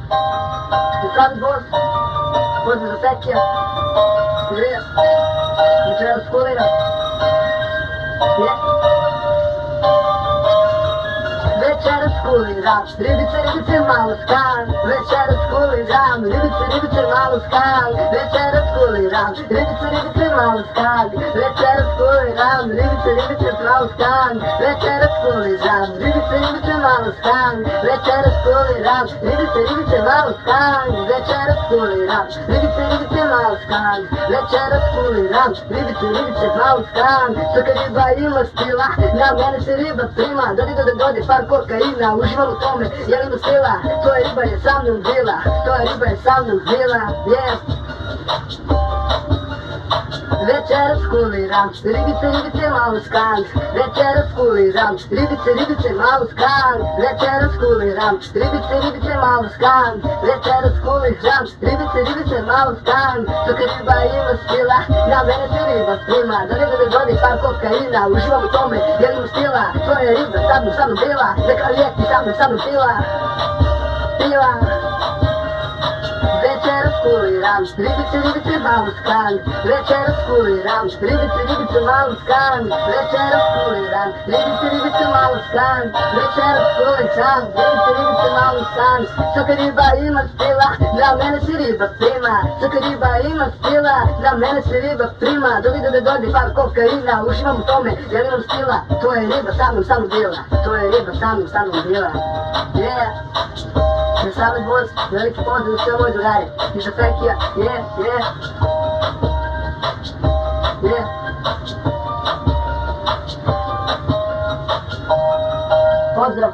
Ti pravi boss, pozdrav za Sekija, Andreja, večeras kulira, večeras kuliram, ribice, ribice, malo skan, večeras kuliram, ribice, ribice, malo skan, večeras kuliram, ribice, ribice, malo skan, večeras kuliram, ribice, ribice, malo skan, večeras kuliram, ribice, ribice, malo skan, večeras kuliram, ribice, ribice, malo skan, večeras kuliram, ribice, ribice, malo skan, večeras kuliram, ribice, ribice, malo skan, svaka riba ima stila, na mene se riba prima, dodi par kokaina, uživam u tome, jelim u stila, to je riba je sa mnom bila, to je riba je sa mnom bila, yes. Večeras kuliram, ribice, ribice, malo skan, večeras kuliram, ribice, ribice, malo skan, večeras kuliram, ribice, ribice, malo skan, večeras kuliram, ribice, ribice, malo skan, svaka riba ima stila, na mene se riba prima, dodi par kokaina, uživam u tome, jelim u stila, to je riba sa mnom bila, neka lijeki sa mnom pila. Večeras kuliram, ribice, ribice, malo skan, večeras kuliram, ribice, ribice, malo skan, večeras kuliram, ribice, ribice, malo skan, večeras kuliram, ribice, ribice, malo skan, svaka riba ima stila, na mene se riba prima, svaka riba ima stila, na mene se riba prima, dodi par kokaina, uživam u tome, jer imam stila, to je riba sa mnom bila, to je riba sa mnom bila, yeah. Sami boss, veliki pozdrav za sve moje drugare, i za Sekija, pozdrav.